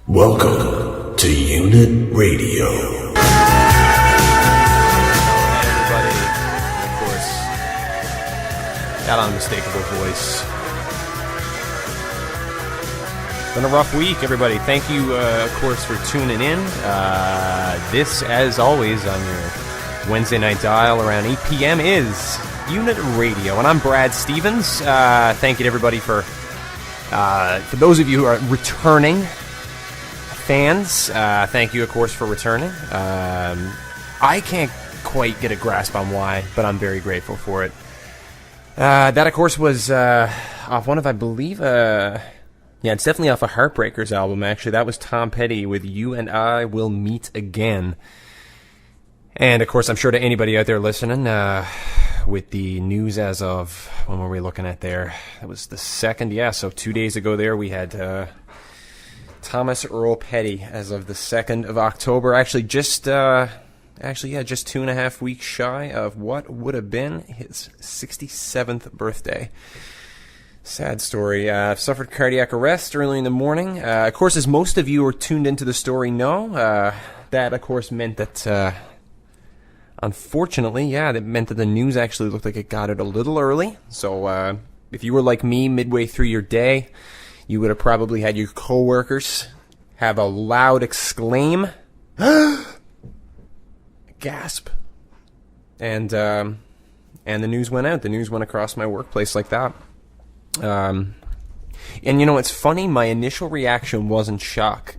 Welcome to UNITRADIO. Hey everybody, and of course, that unmistakable voice. Been a rough week, everybody. Thank you, of course, for tuning in. This, as always, on your Wednesday night dial around 8 p.m. is UNITRADIO, and I'm Brad Stevens. Thank you to everybody for those of you who are returning fans, thank you, of course, for returning. I can't quite get a grasp on why, but I'm very grateful for it. That, of course, was off one of, I believe, it's definitely off a Heartbreakers album, actually. That was Tom Petty with You and I Will Meet Again. And, of course, I'm sure to anybody out there listening, with the news as of, when were we looking at there? It was the 2nd, so 2 days ago there, we had Thomas Earl Petty as of the 2nd of October. Actually, just 2.5 weeks shy of what would have been his 67th birthday. Sad story. Suffered cardiac arrest early in the morning. Of course, as most of you who are tuned into the story know, that, of course, meant that, unfortunately, that meant that the news actually looked like it got it a little early. So, if you were like me midway through your day, you would have probably had your coworkers have a loud exclaim, gasp, and the news went out. The news went across my workplace like that. And you know, it's funny. My initial reaction wasn't shock,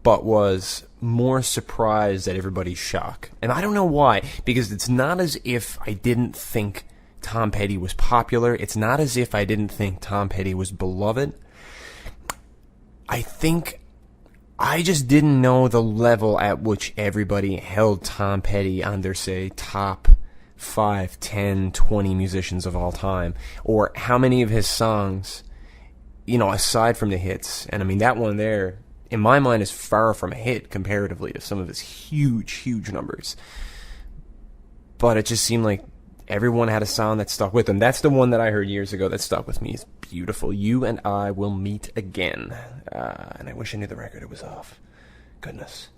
but was more surprise at everybody's shock. And I don't know why, because it's not as if I didn't think Tom Petty was popular. It's not as if I didn't think Tom Petty was beloved. I think I just didn't know the level at which everybody held Tom Petty on their, say, top 5, 10, 20 musicians of all time. Or how many of his songs, you know, aside from the hits. And I mean, that one there, in my mind, is far from a hit comparatively to some of his huge, huge numbers. But it just seemed like everyone had a song that stuck with them. That's the one that I heard years ago that stuck with me. It's beautiful. You and I Will Meet Again. And I wish I knew the record it was off. Goodness.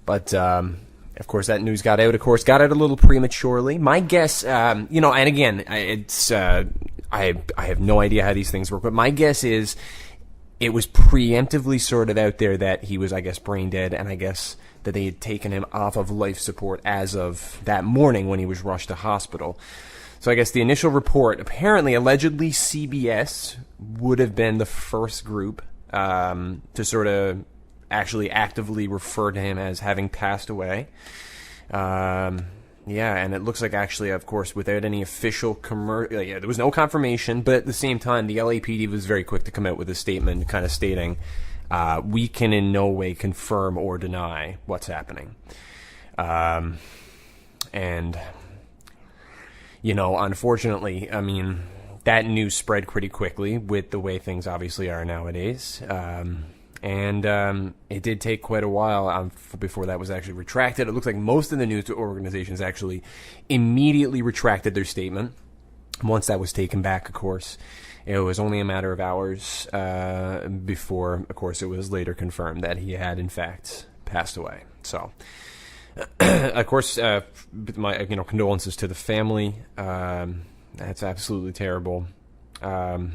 But, of course, that news got out. Of course, got out a little prematurely. My guess, and again, it's I have no idea how these things work, but my guess is it was preemptively sort of out there that he was, I guess, brain dead, and I guess that they had taken him off of life support as of that morning when he was rushed to hospital. So I guess the initial report, apparently, allegedly, CBS would have been the first group to sort of actually actively refer to him as having passed away. And it looks like actually, of course, without any official there was no confirmation, but at the same time, the LAPD was very quick to come out with a statement kind of stating, we can in no way confirm or deny what's happening. And, you know, unfortunately, I mean, that news spread pretty quickly with the way things obviously are nowadays. And it did take quite a while before that was actually retracted. It looks like most of the news organizations actually immediately retracted their statement. Once that was taken back, of course, it was only a matter of hours before, of course, it was later confirmed that he had, in fact, passed away. So, of course, my condolences to the family. That's absolutely terrible. And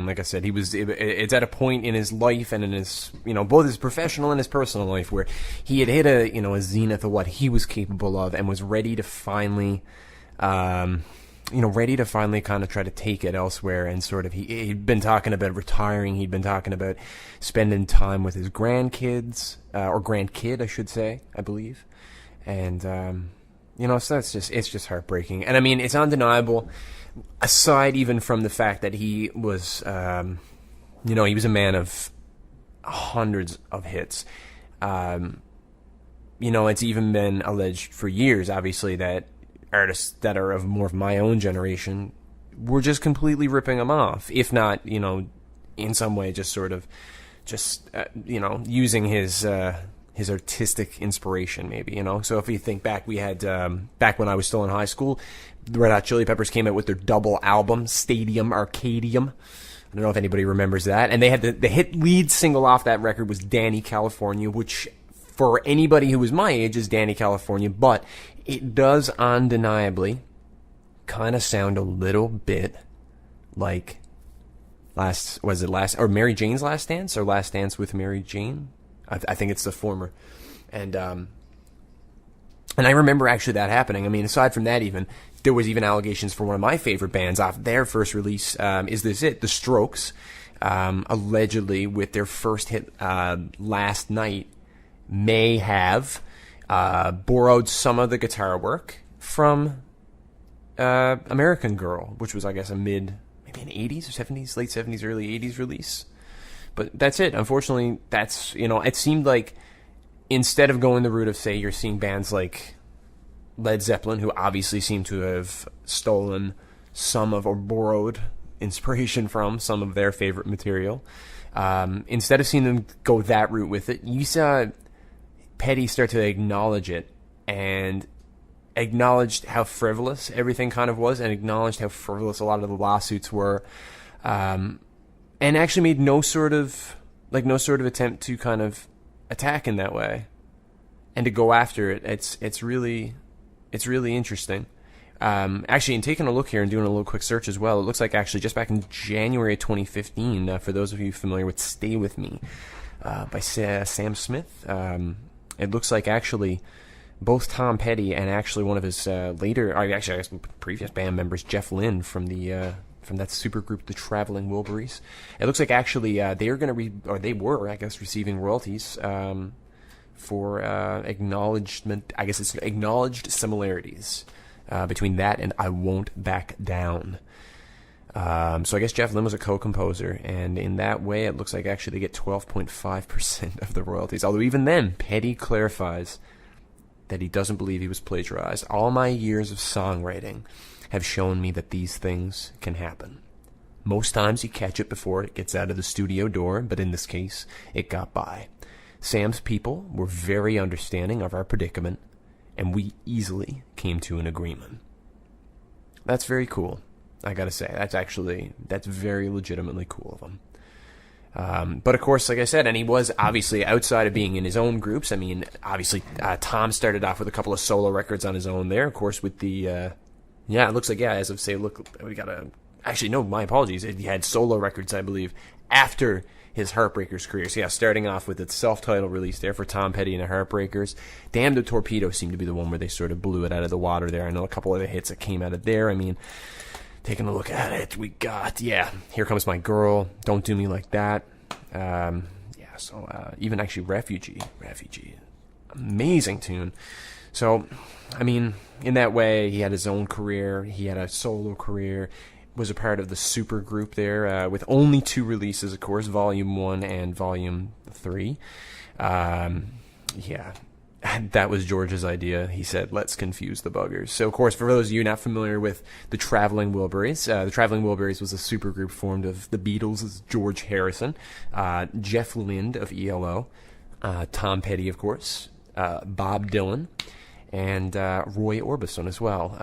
like I said, it's at a point in his life and in his, both his professional and his personal life where he had hit a zenith of what he was capable of and was ready to finally, kind of try to take it elsewhere. And sort of, he'd been talking about retiring. He'd been talking about spending time with his grandkids, or grandkid, I should say, I believe. And, so it's just heartbreaking. And I mean, it's undeniable. Aside even from the fact that he was, he was a man of hundreds of hits. It's even been alleged for years, obviously, that artists that are of more of my own generation were just completely ripping him off. If not, in some way just sort of using his artistic inspiration, maybe, So if you think back, we had, back when I was still in high school, the Red Hot Chili Peppers came out with their double album, Stadium Arcadium. I don't know if anybody remembers that. And they had the hit lead single off that record was Danny California, which for anybody who was my age is Danny California, but it does undeniably kind of sound a little bit like Mary Jane's Last Dance, or Last Dance with Mary Jane? I think it's the former. And I remember actually that happening. I mean, aside from that, even there was even allegations for one of my favorite bands off their first release. Is This It? The Strokes, allegedly with their first hit, Last Night, may have borrowed some of the guitar work from American Girl, which was, I guess, maybe an 80s or 70s, late 70s, early 80s release. But that's it. Unfortunately, that's, it seemed like instead of going the route of, say, you're seeing bands like Led Zeppelin, who obviously seem to have stolen some of or borrowed inspiration from some of their favorite material, instead of seeing them go that route with it, you saw Petty start to acknowledge it and acknowledged how frivolous everything kind of was, and acknowledged how frivolous a lot of the lawsuits were, and actually made no sort of attempt to kind of attack in that way and to go after it. It's really interesting. Actually, in taking a look here and doing a little quick search as well, it looks like actually just back in January 2015, for those of you familiar with Stay With Me by Sam Smith, it looks like actually both Tom Petty and actually one of his previous band members, Jeff Lynne, from that supergroup, the Traveling Wilburys. It looks like actually they were receiving royalties for acknowledgement. I guess it's acknowledged similarities between that and I Won't Back Down. So I guess Jeff Lynne was a co-composer, and in that way it looks like actually they get 12.5% of the royalties. Although even then, Petty clarifies that he doesn't believe he was plagiarized. All my years of songwriting have shown me that these things can happen. Most times you catch it before it gets out of the studio door, but in this case, it got by. Sam's people were very understanding of our predicament, and we easily came to an agreement. That's very cool, I gotta say. That's very legitimately cool of him. But of course, like I said, and he was obviously outside of being in his own groups. I mean, obviously, Tom started off with a couple of solo records on his own there, of course, with the, it looks like, as of say, look, we got actually, no, my apologies. He had solo records, I believe, after his Heartbreakers career. So starting off with its self-titled release there for Tom Petty and the Heartbreakers. Damn the Torpedo seemed to be the one where they sort of blew it out of the water there. I know a couple of the hits that came out of there. I mean, taking a look at it, we got, Here Comes My Girl, Don't Do Me Like That. Even actually Refugee, amazing tune. So, I mean, in that way, he had his own career, he had a solo career, was a part of the super group there, with only 2 releases, of course, Volume 1 and Volume 3. That was George's idea. He said, let's confuse the buggers. So, of course, for those of you not familiar with the Traveling Wilburys, the Traveling Wilburys was a supergroup formed of the Beatles' George Harrison, Jeff Lynne of ELO, Tom Petty, of course, Bob Dylan, and Roy Orbison as well,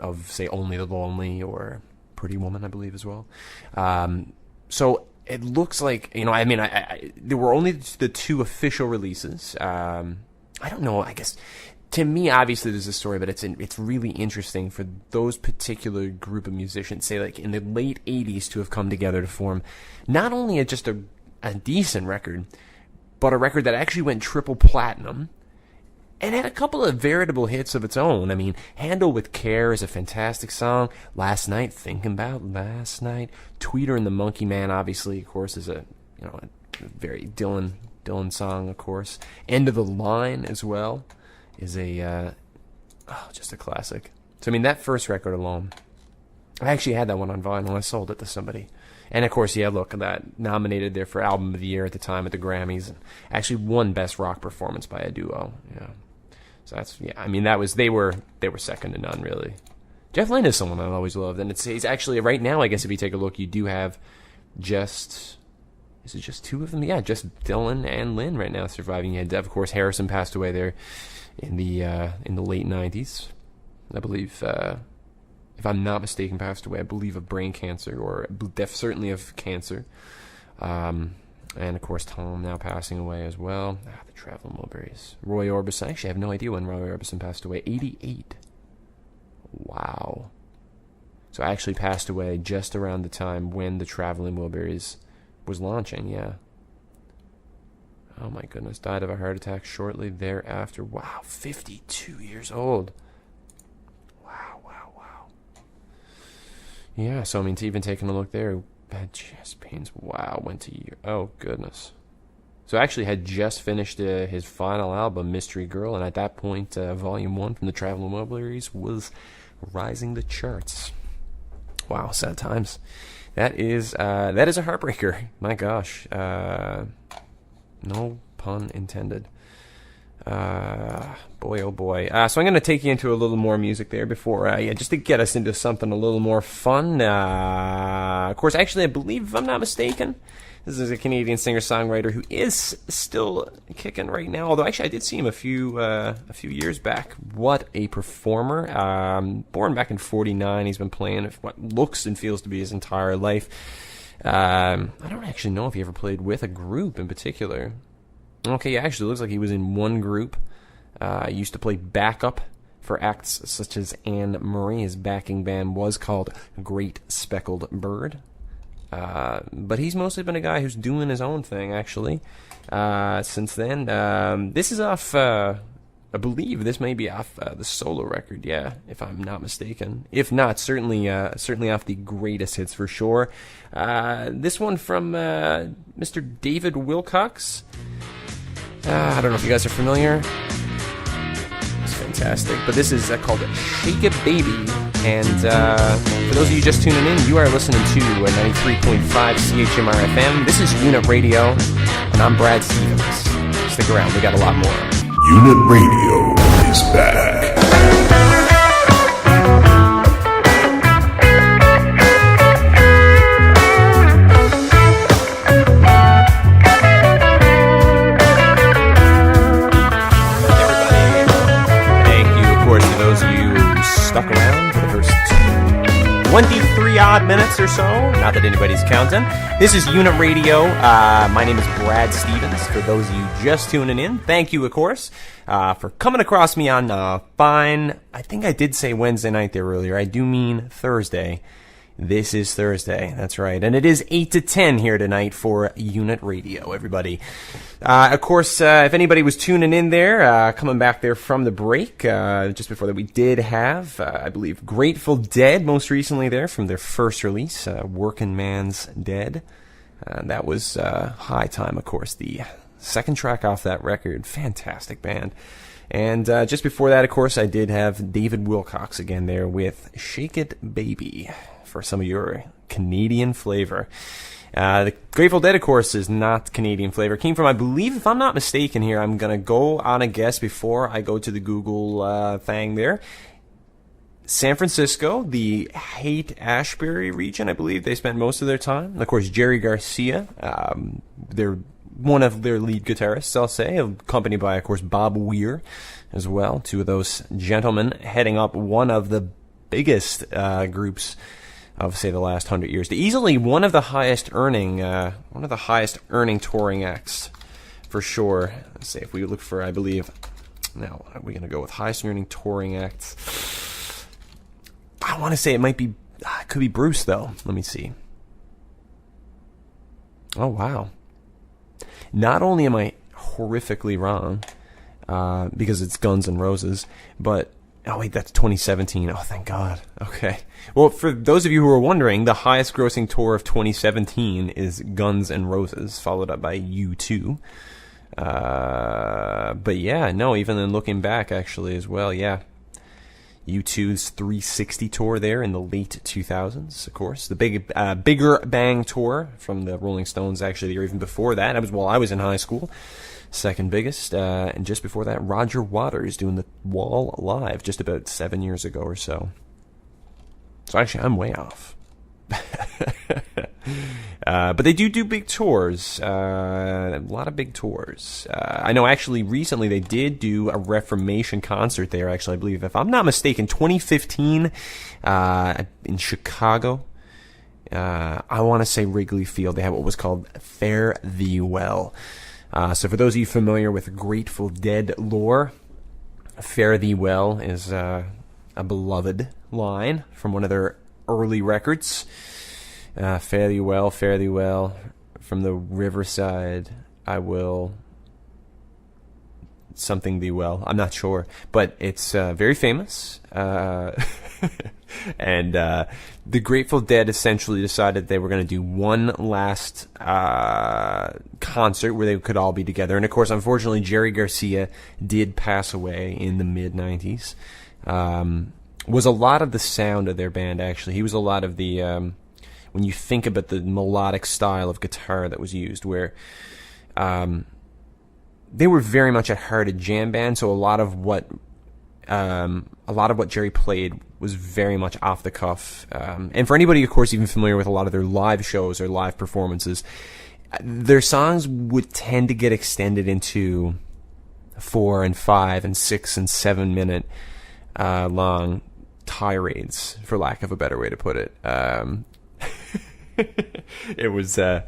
of, say, Only the Lonely or Pretty Woman, I believe, as well. So it looks like, there were only the 2 official releases. I don't know, I guess, to me, obviously there's a story, but it's really interesting for those particular group of musicians, say like in the late 80s, to have come together to form not only just a decent record, but a record that actually went triple platinum and had a couple of veritable hits of its own. I mean, Handle With Care is a fantastic song. Last Night, Thinking About Last Night. Tweeter and the Monkey Man, obviously, of course, is a very Dylan song, of course. End of the Line as well is just a classic. So, I mean, that first record alone, I actually had that one on vinyl. I sold it to somebody. And, of course, look, that nominated there for Album of the Year at the time at the Grammys. And actually won Best Rock Performance by a Duo. Yeah. So that's, they were second to none, really. Jeff Lynne is someone I've always loved. And he's actually, right now, I guess if you take a look, you do have is it just 2 of them? Yeah, just Dylan and Lynne right now surviving. And of course, Harrison passed away there in the late 90s. I believe if I'm not mistaken, passed away, I believe, of brain cancer, or certainly of cancer. And, of course, Tom now passing away as well. The Traveling Wilburys. Roy Orbison. Actually, I have no idea when Roy Orbison passed away. 88. Wow. So I actually passed away just around the time when the Traveling Wilburys was launching, yeah. Oh, my goodness. Died of a heart attack shortly thereafter. Wow, 52 years old. Yeah, so I mean, even taking a look there, had chest pains. Wow, went to year. Oh, goodness. So actually had just finished his final album, Mystery Girl, and at that point, Volume 1 from the Traveling Wilburys was rising the charts. Wow, sad times. That is a heartbreaker. My gosh. No pun intended. Boy, oh boy. So I'm going to take you into a little more music there before, just to get us into something a little more fun. Of course, actually, I believe, if I'm not mistaken, this is a Canadian singer-songwriter who is still kicking right now. Although, actually, I did see him a few years back. What a performer. Born back in 1949. He's been playing what looks and feels to be his entire life. I don't actually know if he ever played with a group in particular. Okay, actually, it looks like he was in one group. Used to play backup for acts such as Anne Murray. His backing band was called Great Speckled Bird. But he's mostly been a guy who's doing his own thing, actually, since then. This is off, I believe this may be off the solo record, yeah, if I'm not mistaken. If not, certainly off the greatest hits for sure. This one from Mr. David Wilcox. I don't know if you guys are familiar. It's fantastic. But this is called Shake It Baby. And for those of you just tuning in, you are listening to 93.5 CHMR FM. This is Unit Radio, and I'm Brad Stevens. Stick around, we got a lot more. Unit Radio is back. Stuck around for the first 23 odd minutes or so. Not that anybody's counting. This is Unit Radio. My name is Brad Stevens. For those of you just tuning in, thank you, of course, for coming across me on fine. I think I did say Wednesday night there earlier. I do mean Thursday. This is Thursday. That's right. And it is 8 to 10 here tonight for Unit Radio, everybody. Of course, if anybody was tuning in there, coming back there from the break, just before that, we did have, I believe, Grateful Dead most recently there from their first release, Working Man's Dead. That was High Time, of course, the second track off that record. Fantastic band. And just before that, of course, I did have David Wilcox again there with Shake It Baby for some of your Canadian flavor. The Grateful Dead, of course, is not Canadian flavor. It came from, I believe, if I'm not mistaken here, I'm going to go on a guess before I go to the Google thing there. San Francisco, the Haight-Ashbury region, I believe they spent most of their time. Of course, Jerry Garcia, they're one of their lead guitarists, I'll say, accompanied by, of course, Bob Weir as well. Two of those gentlemen heading up one of the biggest groups of, say, the last 100 years. Easily one of the highest earning touring acts, for sure. Let's see if we look for, I believe, now are we going to go with highest earning touring acts? I want to say it could be Bruce, though. Let me see. Oh, wow. Not only am I horrifically wrong, because it's Guns N' Roses, but oh, wait, that's 2017. Oh, thank God. Okay. Well, for those of you who are wondering, the highest grossing tour of 2017 is Guns N' Roses, followed up by U2. But yeah, no, even then looking back, actually, as well, yeah. U2's 360 tour there in the late 2000s, of course. The Bigger Bang tour from the Rolling Stones, actually, the year even before that. That was while I was in high school. Second biggest, and just before that, Roger Waters doing the Wall live just about 7 years ago or so. So actually, I'm way off. But they do big tours, a lot of big tours. I know actually recently they did do a Reformation concert there, actually, I believe, if I'm not mistaken, 2015 in Chicago. I want to say Wrigley Field. They had what was called Fare Thee Well. So for those of you familiar with Grateful Dead lore, Fare Thee Well is a beloved line from one of their early records. Fare thee well, from the riverside I will something thee well. I'm not sure, but it's very famous. And the Grateful Dead essentially decided they were going to do one last concert where they could all be together. And of course, unfortunately, Jerry Garcia did pass away in the mid-90s. Was a lot of the sound of their band, actually. He was a lot of the... when you think about the melodic style of guitar that was used, where they were very much at heart a jam band, so a lot of what Jerry played was very much off the cuff. And for anybody, of course, even familiar with a lot of their live shows or live performances, their songs would tend to get extended into 4 and 5 and 6 and 7 minute long tirades, for lack of a better way to put it. It was, and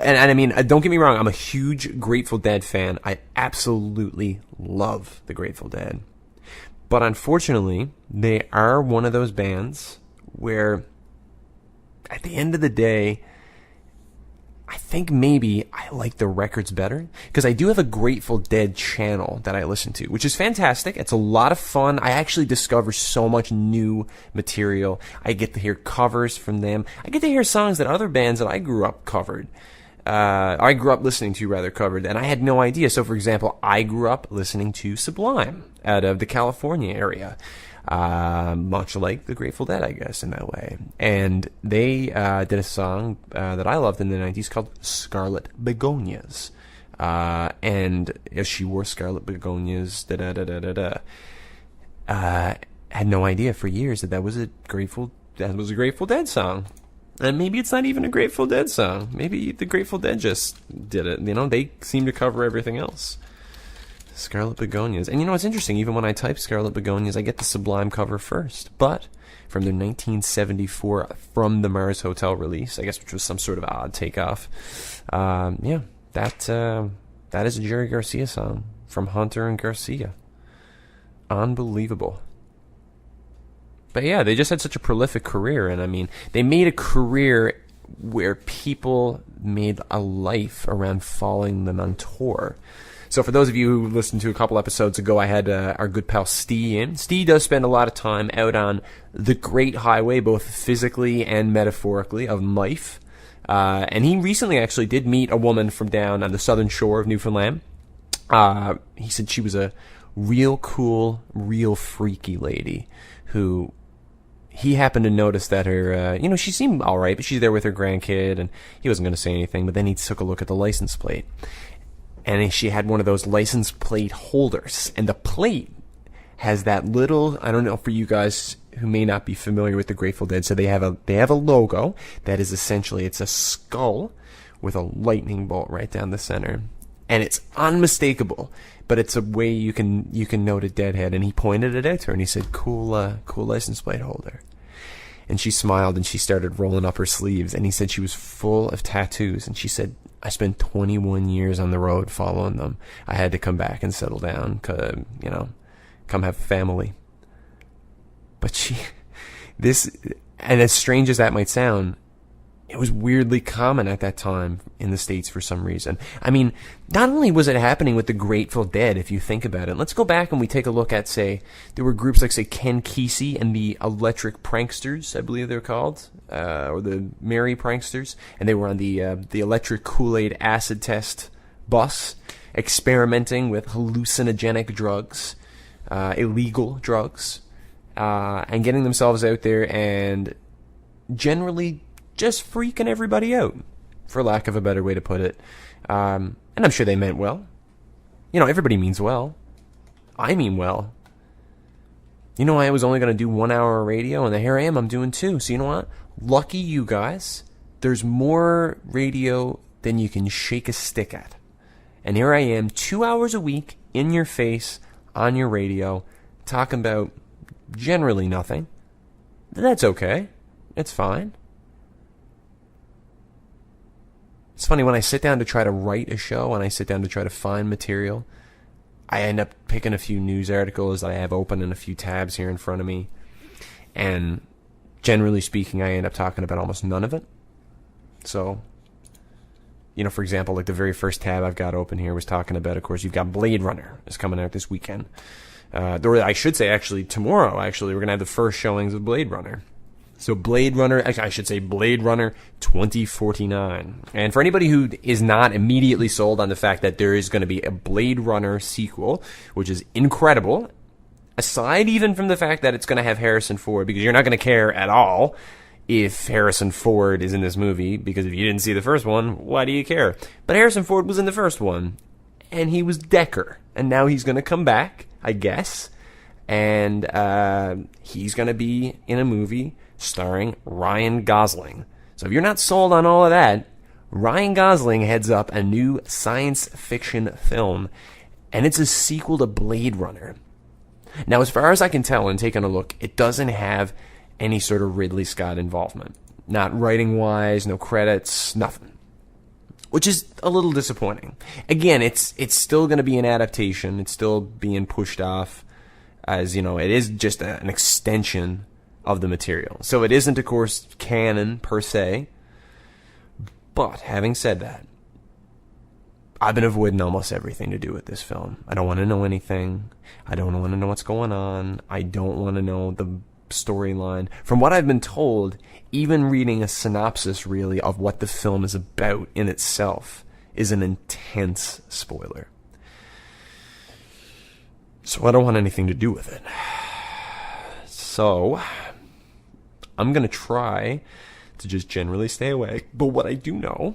I mean, don't get me wrong, I'm a huge Grateful Dead fan. I absolutely love the Grateful Dead. But unfortunately, they are one of those bands where, at the end of the day, I think maybe I like the records better, because I do have a Grateful Dead channel that I listen to, which is fantastic. It's a lot of fun. I actually discover so much new material. I get to hear covers from them. I get to hear songs that other bands that I grew up listening to covered, and I had no idea. So, for example, I grew up listening to Sublime out of the California area. Much like the Grateful Dead, I guess, in that way. And they did a song that I loved in the 90s called Scarlet Begonias. And as she wore scarlet begonias, had no idea for years that was a Grateful Dead song. And maybe it's not even a Grateful Dead song. Maybe the Grateful Dead just did it. You know, they seem to cover everything else. Scarlet Begonias. And you know, it's interesting, even when I type Scarlet Begonias, I get the Sublime cover first. But from their 1974 From the Mars Hotel release, I guess, which was some sort of odd takeoff, that is a Jerry Garcia song from Hunter and Garcia. Unbelievable. But yeah, they just had such a prolific career, and I mean, they made a career where people made a life around following them on tour. So for those of you who listened to a couple episodes ago, I had our good pal Stee in. Stee does spend a lot of time out on the great highway, both physically and metaphorically, of life. And he recently actually did meet a woman from down on the southern shore of Newfoundland. He said she was a real cool, real freaky lady who... He happened to notice that her, she seemed all right, but she's there with her grandkid, and he wasn't going to say anything, but then he took a look at the license plate. And she had one of those license plate holders, and the plate has that little, I don't know, for you guys who may not be familiar with the Grateful Dead, so they have a logo that is essentially, it's a skull with a lightning bolt right down the center. And it's unmistakable, but it's a way you can note a Deadhead. And he pointed it out to her, and he said, cool license plate holder. And she smiled, and she started rolling up her sleeves, and he said she was full of tattoos, and she said, I spent 21 years on the road following them. I had to come back and settle down, come have family. But and as strange as that might sound, it was weirdly common at that time in the States for some reason. I mean, not only was it happening with the Grateful Dead, if you think about it. Let's go back and we take a look at, say, there were groups like, say, Ken Kesey and the Electric Pranksters, I believe they're called, or the Merry Pranksters, and they were on the Electric Kool-Aid acid test bus, experimenting with hallucinogenic drugs, illegal drugs, and getting themselves out there and generally just freaking everybody out, for lack of a better way to put it. And I'm sure they meant well. You know, everybody means well. I mean well. You know, I was only going to do 1 hour of radio, and here I am, I'm doing 2. So you know what? Lucky you guys there's more radio than you can shake a stick at. And here I am, 2 hours a week, in your face, on your radio, talking about generally nothing. That's okay. It's fine. It's funny, when I sit down to try to write a show, when I sit down to try to find material, I end up picking a few news articles that I have open in a few tabs here in front of me. And generally speaking, I end up talking about almost none of it. So, for example, like the very first tab I've got open here was talking about, of course, you've got Blade Runner is coming out this weekend. Or I should say, actually, tomorrow, we're going to have the first showings of Blade Runner. So Blade Runner 2049. And for anybody who is not immediately sold on the fact that there is going to be a Blade Runner sequel, which is incredible, aside even from the fact that it's going to have Harrison Ford, because you're not going to care at all if Harrison Ford is in this movie, because if you didn't see the first one, why do you care? But Harrison Ford was in the first one, and he was Decker, and now he's going to come back, I guess, and he's going to be in a movie starring Ryan Gosling. So if you're not sold on all of that, Ryan Gosling heads up a new science fiction film, and it's a sequel to Blade Runner. Now, as far as I can tell and taking a look, it doesn't have any sort of Ridley Scott involvement. Not writing-wise, no credits, nothing. Which is a little disappointing. Again, it's still going to be an adaptation. It's still being pushed off as, it is just an extension of the material. So it isn't, of course, canon per se. But having said that, I've been avoiding almost everything to do with this film. I don't want to know anything. I don't want to know what's going on. I don't want to know the storyline. From what I've been told, even reading a synopsis, really, of what the film is about in itself is an intense spoiler. So I don't want anything to do with it. So I'm going to try to just generally stay away. But what I do know,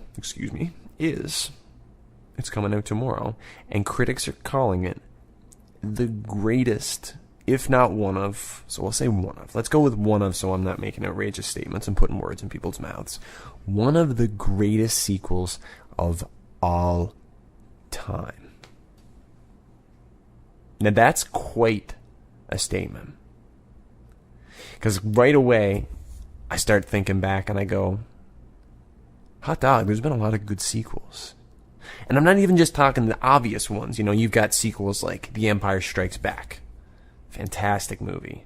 is it's coming out tomorrow, and critics are calling it the greatest, if not one of, so we'll say one of, let's go with one of, so I'm not making outrageous statements and putting words in people's mouths, one of the greatest sequels of all time. Now that's quite a statement. Because right away, I start thinking back and I go, hot dog, there's been a lot of good sequels. And I'm not even just talking the obvious ones. You've got sequels like The Empire Strikes Back. Fantastic movie.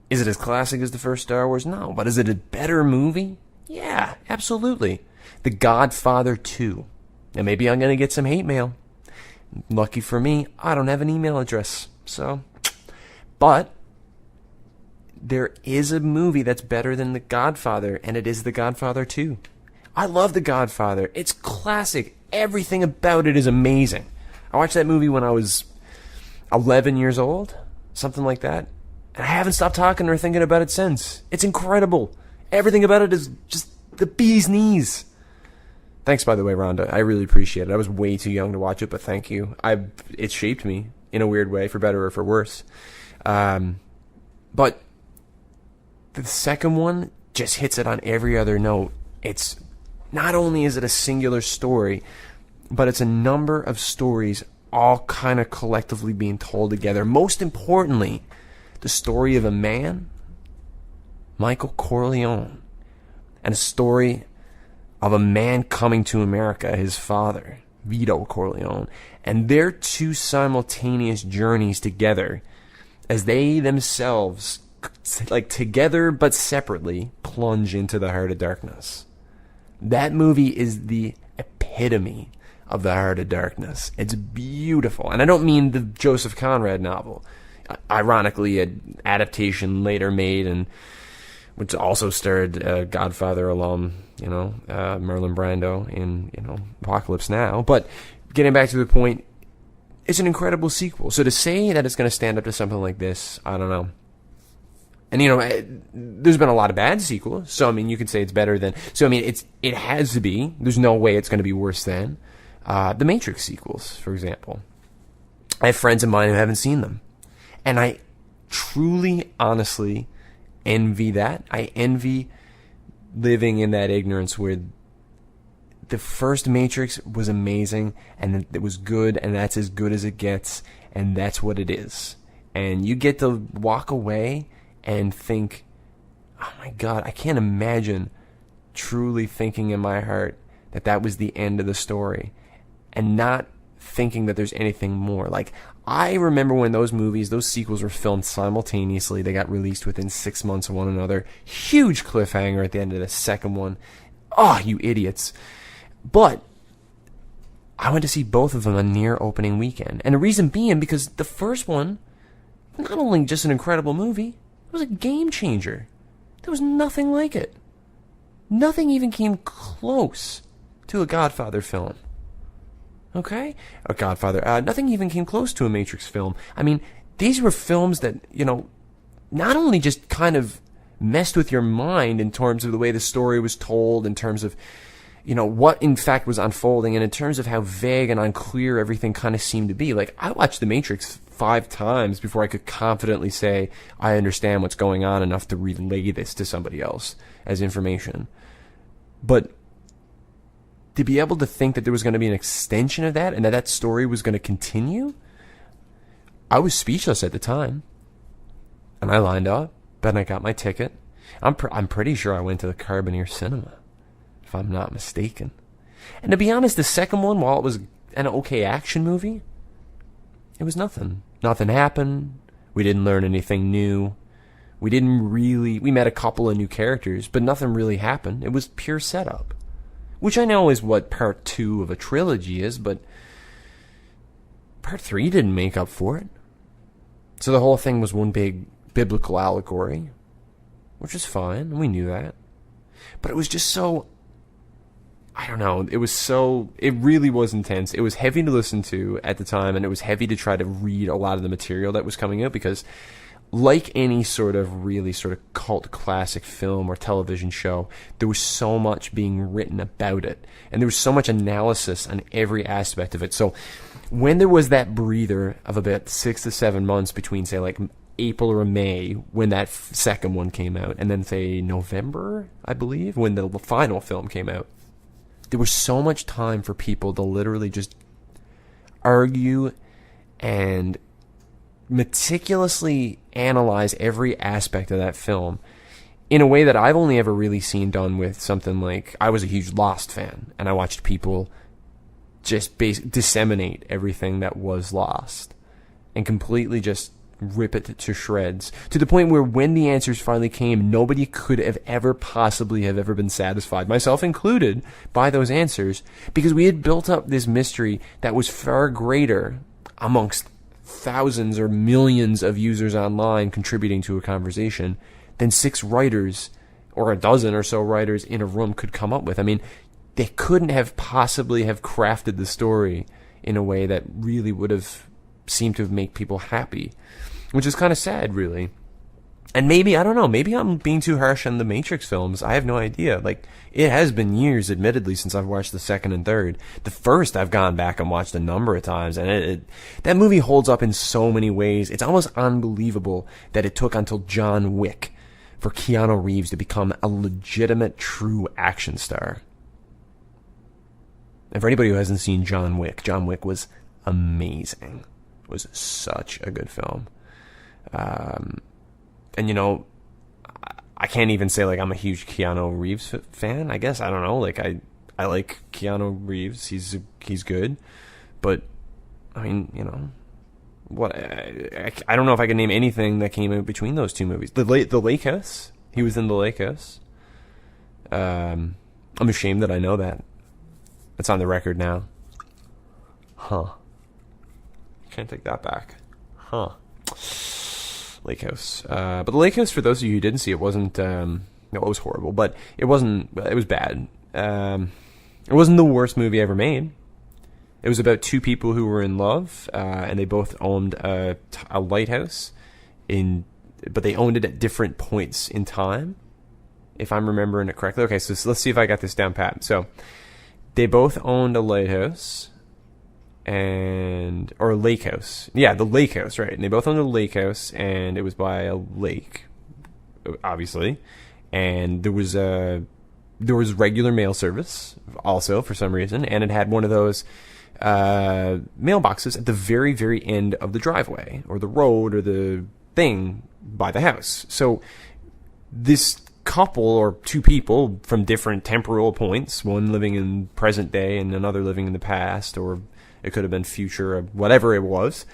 Is it as classic as the first Star Wars? No. But is it a better movie? Yeah, absolutely. The Godfather 2. Now maybe I'm going to get some hate mail. Lucky for me, I don't have an email address. But there is a movie that's better than The Godfather, and it is The Godfather 2. I love The Godfather. It's classic. Everything about it is amazing. I watched that movie when I was 11 years old, something like that, and I haven't stopped talking or thinking about it since. It's incredible. Everything about it is just the bee's knees. Thanks, by the way, Rhonda. I really appreciate it. I was way too young to watch it, but thank you. It shaped me in a weird way, for better or for worse. But the second one just hits it on every other note. It's not only is it a singular story, but it's a number of stories all kind of collectively being told together. Most importantly, the story of a man, Michael Corleone, and a story of a man coming to America, his father, Vito Corleone, and their two simultaneous journeys together as they themselves, like together but separately, plunge into the heart of darkness. That movie is the epitome of the heart of darkness. It's beautiful. And I don't mean the Joseph Conrad novel. Ironically, an adaptation later made, and which also starred Godfather alum, Marlon Brando in, Apocalypse Now. But getting back to the point, it's an incredible sequel. So to say that it's going to stand up to something like this, I don't know. And, there's been a lot of bad sequels. So, you could say it's better than... So, it has to be. There's no way it's going to be worse than the Matrix sequels, for example. I have friends of mine who haven't seen them. And I truly, honestly envy that. I envy living in that ignorance where the first Matrix was amazing, and it was good, and that's as good as it gets, and that's what it is. And you get to walk away and think, oh my God, I can't imagine truly thinking in my heart that that was the end of the story, and not thinking that there's anything more. Like, I remember when those movies, those sequels were filmed simultaneously. They got released within 6 months of one another. Huge cliffhanger at the end of the second one. Oh, you idiots. But I went to see both of them on near opening weekend. And the reason being because the first one, not only just an incredible movie, it was a game changer. There was nothing like it. Nothing even came close to a Godfather film. Okay? A Godfather. Nothing even came close to a Matrix film. I mean, these were films that, not only just kind of messed with your mind in terms of the way the story was told, in terms of, what in fact was unfolding, and in terms of how vague and unclear everything kind of seemed to be. Like, I watched The Matrix 5 times before I could confidently say I understand what's going on enough to relay this to somebody else as information. But to be able to think that there was going to be an extension of that and that that story was going to continue, I was speechless at the time. And I lined up, and I got my ticket. I'm pretty sure I went to the Carboneer Cinema, if I'm not mistaken. And to be honest, the second one, while it was an okay action movie, it was nothing. Nothing happened. We didn't learn anything new. We met a couple of new characters, but nothing really happened. It was pure setup. Which I know is what part 2 of a trilogy is, but part 3 didn't make up for it. So the whole thing was one big biblical allegory, which is fine, and we knew that. But it was just so, I don't know, it really was intense. It was heavy to listen to at the time, and it was heavy to try to read a lot of the material that was coming out, because like any sort of really sort of cult classic film or television show, there was so much being written about it, and there was so much analysis on every aspect of it. So when there was that breather of about 6 to 7 months between, say, like April or May, when that second one came out, and then, say, November, I believe, when the final film came out, there was so much time for people to literally just argue and meticulously analyze every aspect of that film in a way that I've only ever really seen done with something like, I was a huge Lost fan, and I watched people just disseminate everything that was Lost and completely just rip it to shreds, to the point where when the answers finally came, nobody could have ever possibly have ever been satisfied, myself included, by those answers, because we had built up this mystery that was far greater amongst thousands or millions of users online contributing to a conversation than 6 writers or a dozen or so writers in a room could come up with. I mean, they couldn't have possibly have crafted the story in a way that really would have seemed to make people happy, which is kind of sad, really. And maybe, I don't know, maybe I'm being too harsh on the Matrix films. I have no idea. Like, it has been years, admittedly, since I've watched the second and third. The first I've gone back and watched a number of times, and that movie holds up in so many ways. It's almost unbelievable that it took until John Wick for Keanu Reeves to become a legitimate, true action star. And for anybody who hasn't seen John Wick was amazing. It was such a good film. And I can't even say like I'm a huge Keanu Reeves fan. I guess, I don't know. Like I like Keanu Reeves. He's good, but I mean, what I don't know if I can name anything that came out between those two movies. The Lake House. He was in The Lake House. I'm ashamed that I know that. It's on the record now. Huh. Can't take that back. Huh. Lake House. But The Lake House, for those of you who didn't see it, wasn't, it was horrible, but it was bad. It wasn't the worst movie ever made. It was about 2 people who were in love, and they both owned a lighthouse, but they owned it at different points in time, if I'm remembering it correctly. Okay, so let's see if I got this down pat. So, they both owned a lighthouse, or a lake house. Yeah, the lake house, right. And they both owned a lake house, and it was by a lake, obviously. And there was there was regular mail service also for some reason, and it had one of those mailboxes at the very, very end of the driveway or the road or the thing by the house. So this couple or two people from different temporal points, one living in present day and another living in the past, or it could have been future, or whatever it was,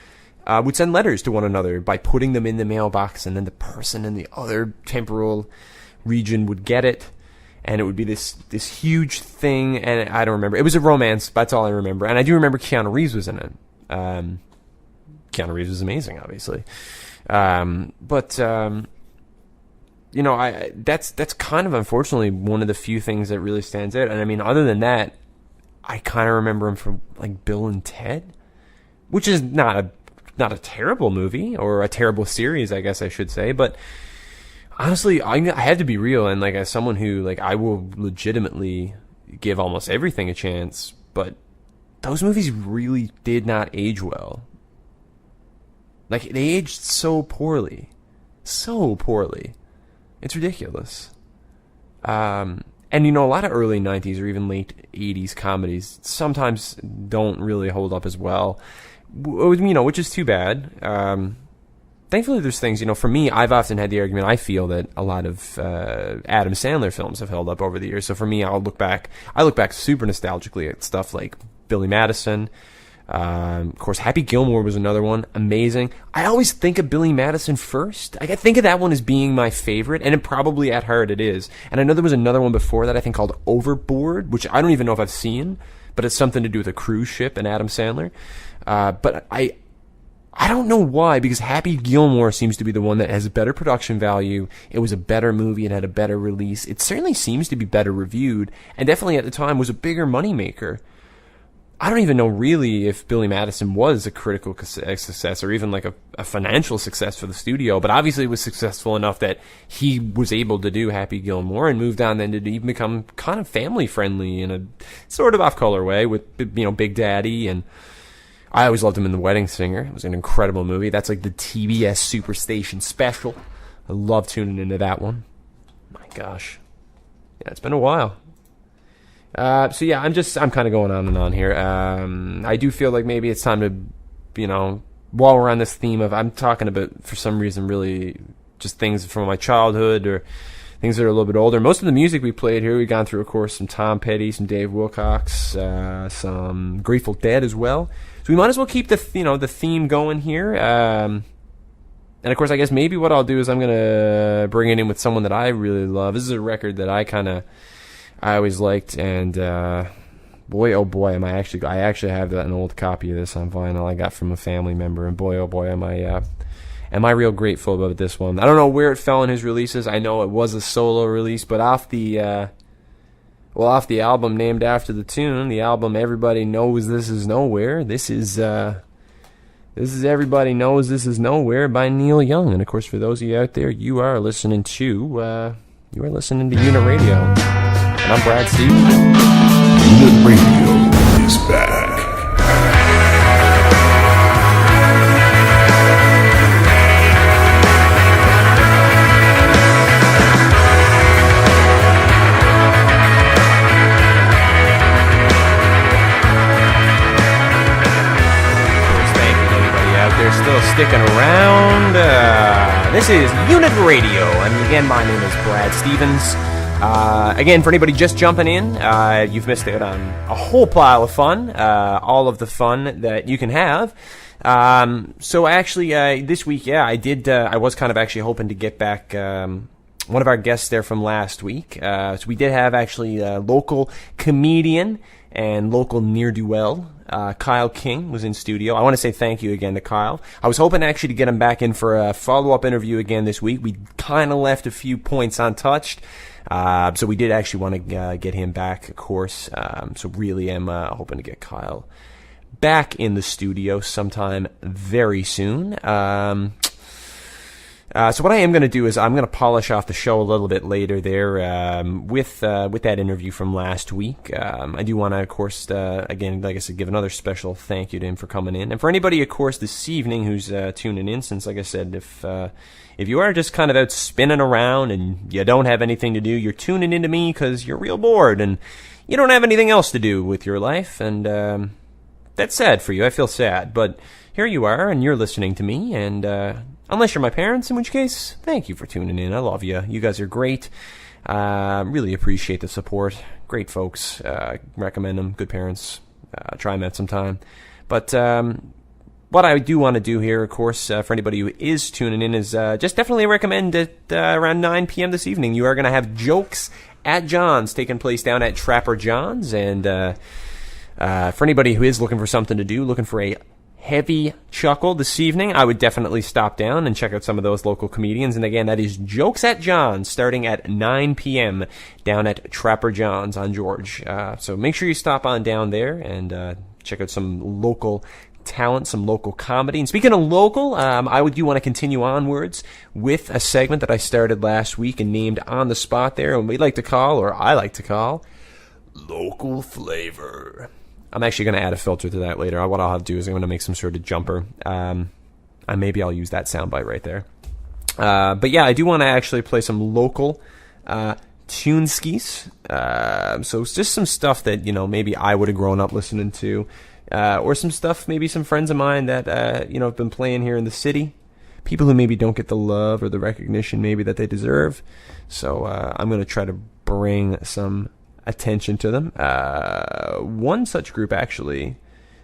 would send letters to one another by putting them in the mailbox, and then the person in the other temporal region would get it, and it would be this huge thing. And I don't remember. It was a romance. That's all I remember. And I do remember Keanu Reeves was in it. Keanu Reeves was amazing, obviously. You know, that's kind of unfortunately one of the few things that really stands out. And I mean, other than that, I kind of remember him from like Bill and Ted, which is not a terrible movie or a terrible series, I guess I should say. But honestly, I had to be real, and like as someone who like I will legitimately give almost everything a chance, but those movies really did not age well. Like they aged so poorly. It's ridiculous. And you know, a lot of early 90s or even late 80s comedies sometimes don't really hold up as well, you know, which is too bad. Thankfully, there's things, you know, for me, I've often had the argument, I feel that a lot of Adam Sandler films have held up over the years. So for me, I look back super nostalgically at stuff like Billy Madison. Of course, Happy Gilmore was another one. Amazing. I always think of Billy Madison first. I think of that one as being my favorite, and it probably at heart it is. And I know there was another one before that, I think called Overboard, which I don't even know if I've seen, but it's something to do with a cruise ship and Adam Sandler. But I don't know why, because Happy Gilmore seems to be the one that has a better production value. It was a better movie. It had a better release. It certainly seems to be better reviewed, and definitely at the time was a bigger moneymaker. I don't even know really if Billy Madison was a critical success or even like a financial success for the studio, but obviously it was successful enough that he was able to do Happy Gilmore and moved on then to even become kind of family friendly in a sort of off-color way with, you know, Big Daddy. And I always loved him in The Wedding Singer. It was an incredible movie. That's like the TBS Superstation special. I love tuning into that one. My gosh. Yeah, it's been a while. So yeah, I'm kind of going on and on here. I do feel like maybe it's time to, you know, while we're on this theme of, I'm talking about, for some reason, really just things from my childhood or things that are a little bit older. Most of the music we played here, we've gone through, of course, some Tom Petty, some Dave Wilcox, some Grateful Dead as well. So we might as well keep the theme going here. And of course, I guess maybe what I'll do is I'm gonna bring it in with someone that I really love. This is a record that I always liked, and boy, oh boy, I actually have an old copy of this on vinyl I got from a family member, and boy, oh boy, am I real grateful about this one. I don't know where it fell in his releases. I know it was a solo release, but off the album named after the tune, the album Everybody Knows This Is Nowhere. This is Everybody Knows This Is Nowhere by Neil Young, and of course, for those of you out there, you are listening to UNITRADIO. And I'm Brad Stevens. Unit Radio is back. Thank you to everybody out there still sticking around. This is Unit Radio, and again, my name is Brad Stevens. Again, for anybody just jumping in, you've missed out on a whole pile of fun, all of the fun that you can have. So actually, this week, yeah, I was kind of actually hoping to get back one of our guests there from last week. So we did have actually a local comedian and local ne'er-do-well, Kyle King, was in studio. I want to say thank you again to Kyle. I was hoping actually to get him back in for a follow-up interview again this week. We kind of left a few points untouched. So we did actually want to get him back, of course. So really am hoping to get Kyle back in the studio sometime very soon. So what I am going to do is I'm going to polish off the show a little bit later there with that interview from last week. I do want to, of course, again, like I said, give another special thank you to him for coming in. And for anybody, of course, this evening who's tuning in, since, like I said, if you are just kind of out spinning around and you don't have anything to do, you're tuning into me because you're real bored and you don't have anything else to do with your life. And that's sad for you. I feel sad. But here you are, and you're listening to me, and unless you're my parents, in which case, thank you for tuning in. I love you. You guys are great. Really appreciate the support. Great folks. Recommend them. Good parents. Try them out sometime. But what I do want to do here, of course, for anybody who is tuning in, is just definitely recommend that around 9 p.m. this evening, you are going to have Jokes at John's taking place down at Trapper John's. And for anybody who is looking for something to do, looking for a heavy chuckle this evening, I would definitely stop down and check out some of those local comedians. And again, that is Jokes at John's, starting at 9 p.m. down at Trapper John's on George. So make sure you stop on down there and check out some local talent, some local comedy. And speaking of local, I do want to continue onwards with a segment that I started last week and named on the spot there, and we like to call, or I like to call, Local Flavor. I'm actually going to add a filter to that later. What I'll have to do is I'm going to make some sort of jumper. Maybe I'll use that soundbite right there. But yeah, I do want to actually play some local tune skis. So it's just some stuff that, maybe I would have grown up listening to. Or some stuff, maybe some friends of mine that, have been playing here in the city. People who maybe don't get the love or the recognition maybe that they deserve. So I'm going to try to bring some attention to them. One such group, actually,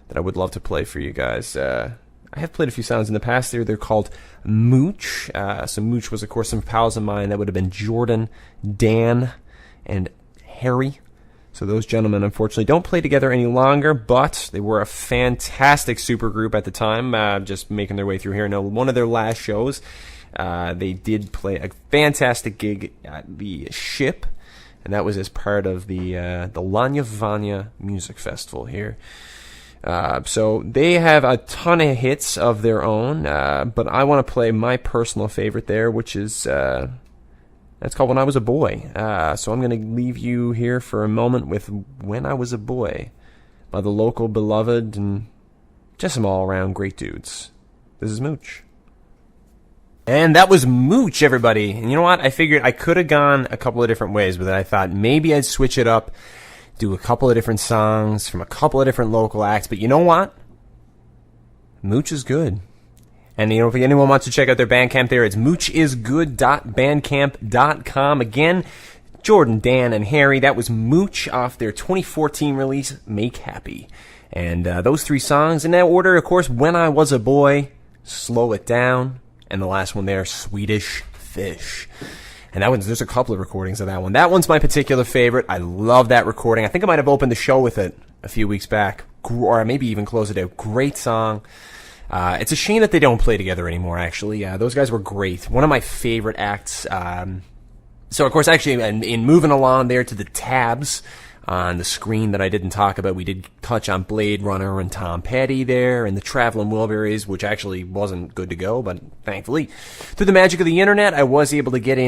that I would love to play for you guys. I have played a few songs in the past. They're called Mooch. So Mooch was, of course, some pals of mine. That would have been Jordan, Dan, and Harry. So those gentlemen, unfortunately, don't play together any longer, but they were a fantastic supergroup at the time, just making their way through here. Now, one of their last shows, they did play a fantastic gig at the Ship, and that was as part of the Lanya Vanya Music Festival here. So they have a ton of hits of their own, but I want to play my personal favorite there, which is that's called When I Was a Boy. So I'm going to leave you here for a moment with When I Was a Boy by the local beloved and just some all-around great dudes. This is Mooch. And that was Mooch, everybody. And you know what? I figured I could have gone a couple of different ways with it. I thought maybe I'd switch it up, do a couple of different songs from a couple of different local acts. But you know what? Mooch is good. And, if anyone wants to check out their Bandcamp there, it's moochisgood.bandcamp.com. Again, Jordan, Dan, and Harry, that was Mooch off their 2014 release, Make Happy. And those three songs, in that order, of course, When I Was a Boy, Slow It Down, and the last one there, Swedish Fish. And that one's, there's a couple of recordings of that one. That one's my particular favorite. I love that recording. I think I might have opened the show with it a few weeks back, or maybe even closed it out. Great song. It's a shame that they don't play together anymore, actually. Those guys were great. One of my favorite acts. So, of course, actually, in moving along there to the tabs on the screen that I didn't talk about, we did touch on Blade Runner and Tom Petty there, and the Traveling Wilburys, which actually wasn't good to go, but thankfully, through the magic of the internet, I was able to get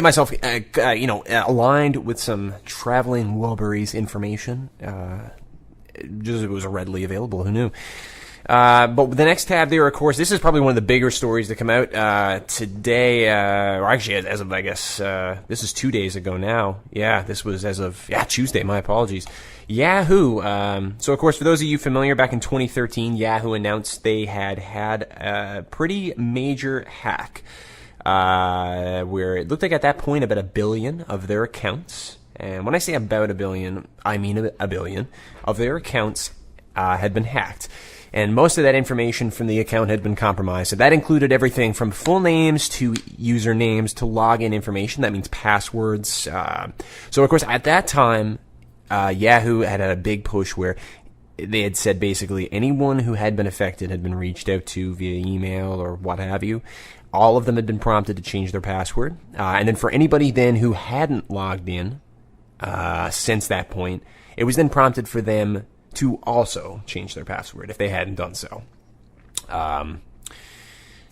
myself, aligned with some Traveling Wilburys information. Just it was readily available. Who knew? But the next tab there, of course, this is probably one of the bigger stories to come out today, or actually as of, I guess, this is 2 days ago now. Yeah, this was as of, Tuesday, my apologies. Yahoo! So, of course, for those of you familiar, back in 2013, Yahoo announced they had a pretty major hack, where it looked like at that point about 1 billion of their accounts, and when I say about 1 billion, I mean 1 billion, of their accounts had been hacked. And most of that information from the account had been compromised. So that included everything from full names to usernames to login information. That means passwords. So, of course, at that time, Yahoo had a big push where they had said basically anyone who had been affected had been reached out to via email or what have you. All of them had been prompted to change their password. And then for anybody then who hadn't logged in since that point, it was then prompted for them to also change their password if they hadn't done so.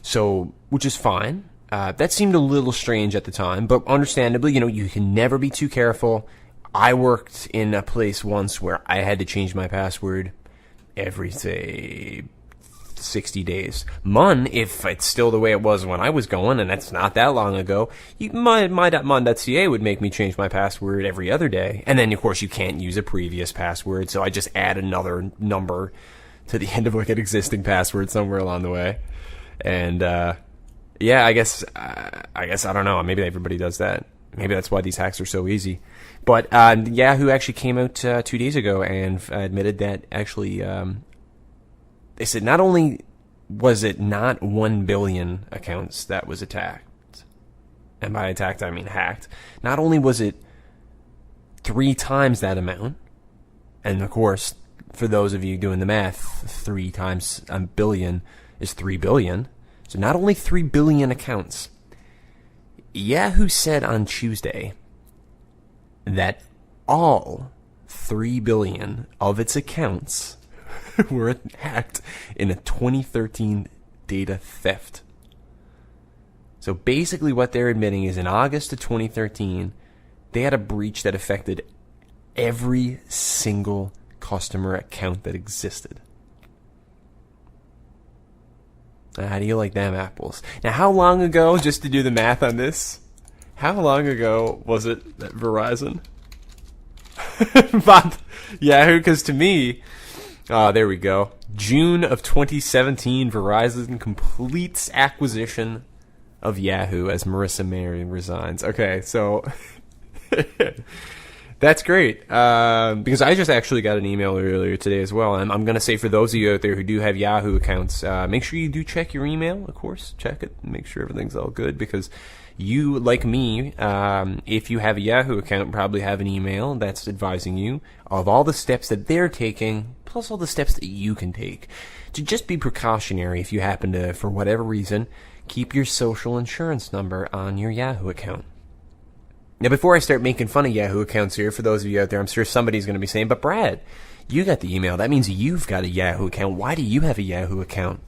So, which is fine. That seemed a little strange at the time, but understandably, you can never be too careful. I worked in a place once where I had to change my password every, say, 60 days. If it's still the way it was when I was going, and that's not that long ago, my.mon.ca would make me change my password every other day. And then, of course, you can't use a previous password, so I just add another number to the end of like an existing password somewhere along the way. And, I guess I don't know. Maybe everybody does that. Maybe that's why these hacks are so easy. But Yahoo actually came out 2 days ago and admitted that actually they said not only was it not 1 billion accounts that was attacked, and by attacked I mean hacked, not only was it 3 times that amount, and of course, for those of you doing the math, 3 times a billion is 3 billion. So not only 3 billion accounts, Yahoo said on Tuesday that all 3 billion of its accounts were hacked in a 2013 data theft. So basically what they're admitting is in August of 2013, they had a breach that affected every single customer account that existed. How do you like them apples? Now, how long ago, just to do the math on this, how long ago was it that Verizon bought Yahoo? Because to me, there we go. June of 2017, Verizon completes acquisition of Yahoo as Marissa Mayer resigns. Okay, so that's great. Because I just actually got an email earlier today as well. And I'm going to say for those of you out there who do have Yahoo accounts, make sure you do check your email, of course. Check it and make sure everything's all good. Because you, like me, if you have a Yahoo account, probably have an email that's advising you of all the steps that they're taking, plus all the steps that you can take to just be precautionary if you happen to, for whatever reason, keep your social insurance number on your Yahoo account. Now, before I start making fun of Yahoo accounts here, for those of you out there, I'm sure somebody's going to be saying, but Brad, you got the email. That means you've got a Yahoo account. Why do you have a Yahoo account?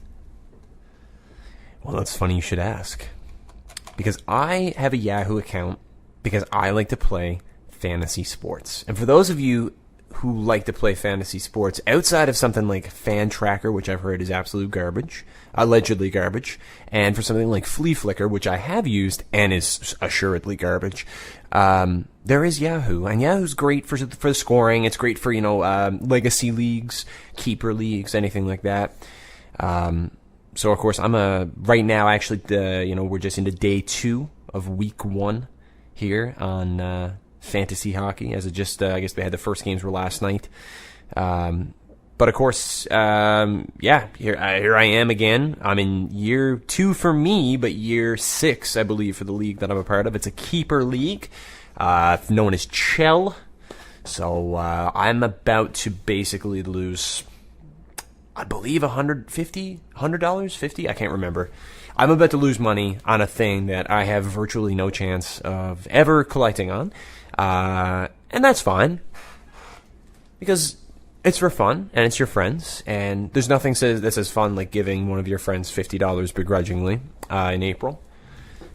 Well, that's funny you should ask. Because I have a Yahoo account because I like to play fantasy sports. And for those of you who like to play fantasy sports outside of something like Fan Tracker, which I've heard is absolute garbage, allegedly garbage, and for something like Flea Flicker, which I have used and is assuredly garbage, there is Yahoo, and Yahoo's great for the scoring. It's great for legacy leagues, keeper leagues, anything like that. So of course right now actually we're just into day 2 of week 1 here on fantasy hockey, as it just I guess they had the first games were last night. But of course, here I am again. I'm in year 2 for me, but year 6, I believe, for the league that I'm a part of. It's a keeper league, known as Chell. So I'm about to basically lose, I believe, $150, $50. I can't remember. I'm about to lose money on a thing that I have virtually no chance of ever collecting on, and that's fine because it's for fun, and it's your friends, and there's nothing that says fun like giving one of your friends $50 begrudgingly in April.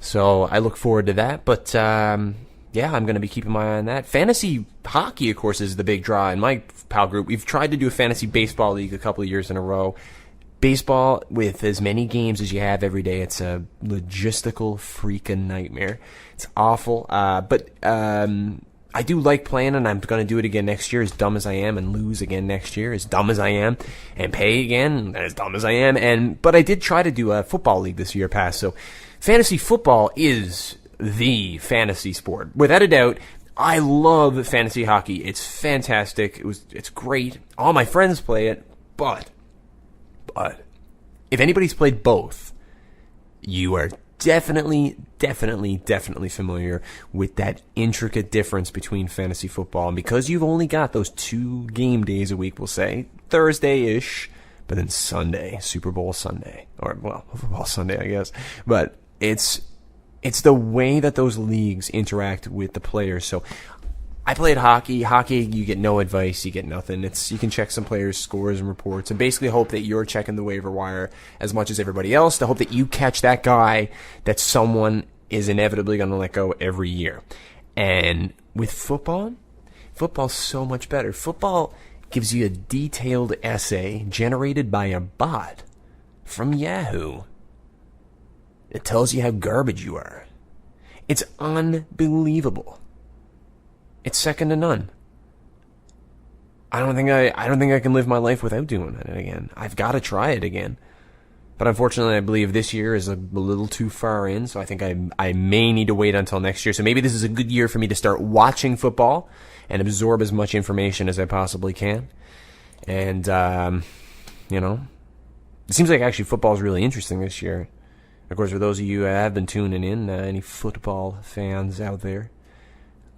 So I look forward to that, but I'm going to be keeping my eye on that. Fantasy hockey, of course, is the big draw in my pal group. We've tried to do a fantasy baseball league a couple of years in a row. Baseball, with as many games as you have every day, it's a logistical freaking nightmare. It's awful, but I do like playing, and I'm going to do it again next year, as dumb as I am, and lose again next year, as dumb as I am, and pay again, as dumb as I am. But I did try to do a football league this year past, so fantasy football is the fantasy sport. Without a doubt, I love fantasy hockey. It's fantastic. It's great. All my friends play it, but if anybody's played both, you are definitely familiar with that intricate difference between fantasy football. And because you've only got those 2 game days a week, we'll say, Thursday-ish, but then Sunday, Super Bowl Sunday, or, well, football Sunday, I guess. But it's the way that those leagues interact with the players. So I played hockey. Hockey, you get no advice, you get nothing. You can check some players' scores and reports, and basically hope that you're checking the waiver wire as much as everybody else to hope that you catch that guy that someone is inevitably going to let go every year. And with football's so much better. Football gives you a detailed essay generated by a bot from Yahoo. It tells you how garbage you are. It's unbelievable. It's second to none. I don't think I can live my life without doing it again. I've got to try it again. But unfortunately, I believe this year is a little too far in, so I think I may need to wait until next year. So maybe this is a good year for me to start watching football and absorb as much information as I possibly can. And, it seems like actually football is really interesting this year. Of course, for those of you who have been tuning in, any football fans out there,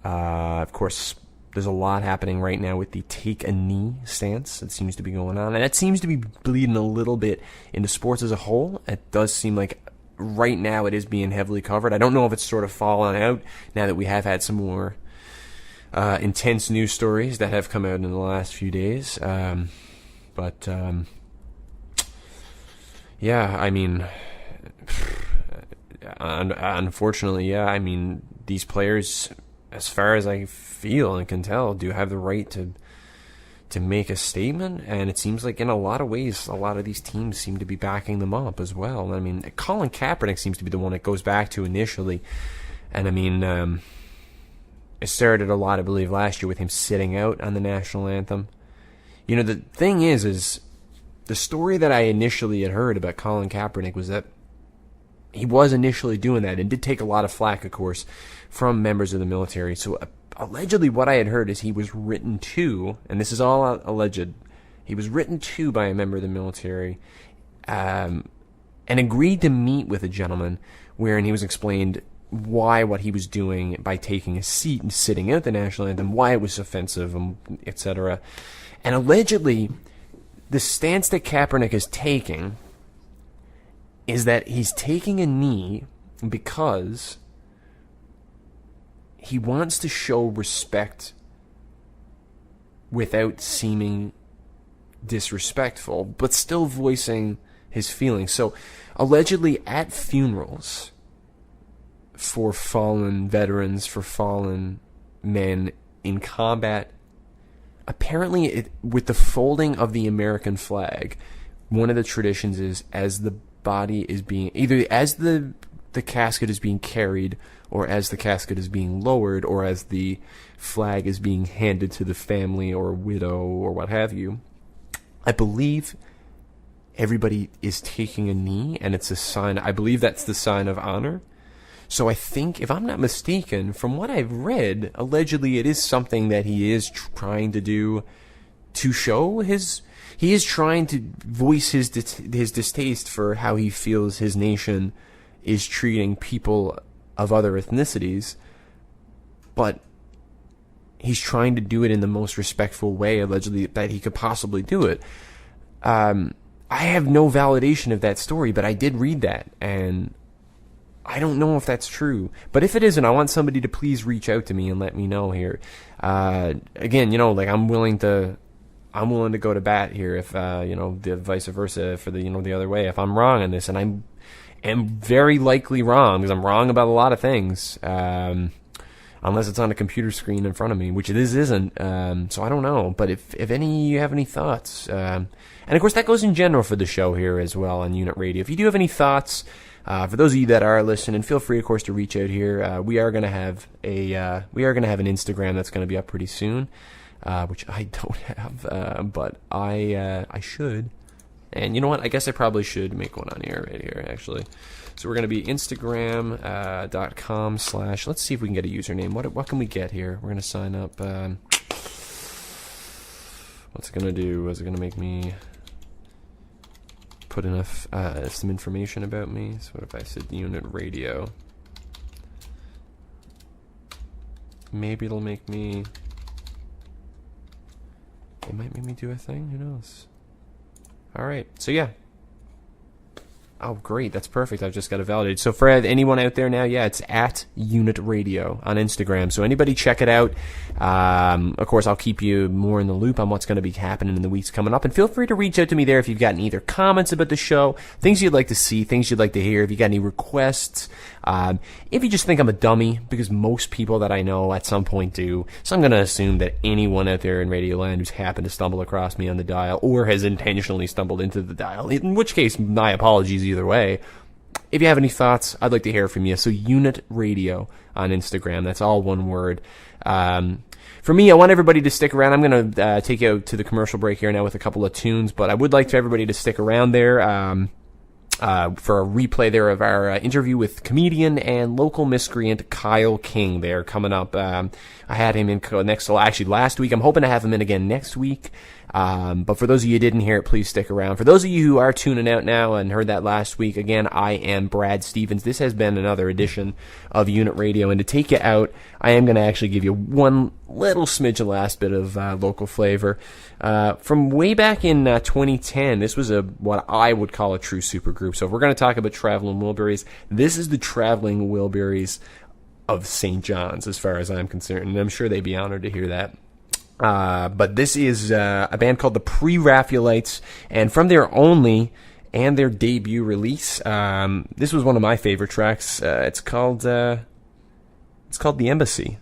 of course, there's a lot happening right now with the take a knee stance that seems to be going on. And that seems to be bleeding a little bit into sports as a whole. It does seem like right now it is being heavily covered. I don't know if it's sort of fallen out now that we have had some more intense news stories that have come out in the last few days. Yeah, I mean, unfortunately, yeah, I mean, these players, as far as I feel and can tell, do have the right to make a statement, and it seems like in a lot of ways, a lot of these teams seem to be backing them up as well. I mean, Colin Kaepernick seems to be the one it goes back to initially, and I mean, it started a lot, I believe, last year with him sitting out on the national anthem. You know, the thing is the story that I initially had heard about Colin Kaepernick was that he was initially doing that and did take a lot of flack, of course, from members of the military. So allegedly what I had heard is he was written to, and this is all alleged, he was written to by a member of the military and agreed to meet with a gentleman wherein he was explained why what he was doing by taking a seat and sitting out the national anthem, why it was offensive, etc. And allegedly, the stance that Kaepernick is taking is that he's taking a knee because he wants to show respect without seeming disrespectful, but still voicing his feelings. So, allegedly at funerals for fallen veterans, for fallen men in combat, apparently with the folding of the American flag, one of the traditions is as the body is being, either as the casket is being carried, or as the casket is being lowered, or as the flag is being handed to the family or widow or what have you, I believe everybody is taking a knee, and it's a sign, I believe that's the sign of honor. So I think, if I'm not mistaken, from what I've read, allegedly it is something that he is trying to do to show he is trying to voice his distaste for how he feels his nation is treating people of other ethnicities, but he's trying to do it in the most respectful way, allegedly, that he could possibly do it. I have no validation of that story, but I did read that, and I don't know if that's true. But if it isn't, I want somebody to please reach out to me and let me know here. Again, like I'm willing to go to bat here if the vice versa for the other way. If I'm wrong on this, and I am very likely wrong, because I'm wrong about a lot of things, unless it's on a computer screen in front of me, which this isn't. So I don't know. But if you have any thoughts, and of course that goes in general for the show here as well on Unit Radio. If you do have any thoughts, for those of you that are listening, feel free, of course, to reach out here. We are going to have an Instagram that's going to be up pretty soon, which I don't have, but I should. And you know what? I guess I probably should make one on here right here, actually. So we're going to be Instagram.com/ let's see if we can get a username. What can we get here? We're going to sign up. What's it going to do? Is it going to make me put enough some information about me? So what if I said Unit Radio? Maybe it'll make me... It might make me do a thing. Who knows? Alright, so yeah. Oh, great. That's perfect. I've just got it validated. So for anyone out there now, yeah, it's at UNITRADIO on Instagram. So anybody check it out. Of course, I'll keep you more in the loop on what's going to be happening in the weeks coming up. And feel free to reach out to me there if you've got either comments about the show, things you'd like to see, things you'd like to hear, if you got any requests. If you just think I'm a dummy, because most people that I know at some point do. So I'm going to assume that anyone out there in Radioland who's happened to stumble across me on the dial or has intentionally stumbled into the dial, in which case my apologies either way. If you have any thoughts, I'd like to hear from you. So Unit Radio on Instagram. That's all one word. For me, I want everybody to stick around. I'm going to take you out to the commercial break here now with a couple of tunes, but I would like for everybody to stick around there for a replay there of our interview with comedian and local miscreant Kyle King there coming up. I had him in last week. I'm hoping to have him in again next week. But for those of you who didn't hear it, please stick around. For those of you who are tuning out now and heard that last week, again, I am Brad Stevens. This has been another edition of Unit Radio. And to take you out, I am going to actually give you one little smidge of last bit of local flavor. From way back in 2010, this was what I would call a true supergroup. So if we're going to talk about Traveling Wilburys, this is the Traveling Wilburys of St. John's, as far as I'm concerned. And I'm sure they'd be honored to hear that. But this is a band called the Pre-Raphaelites, and from their only and their debut release, this was one of my favorite tracks. It's called The Embassy.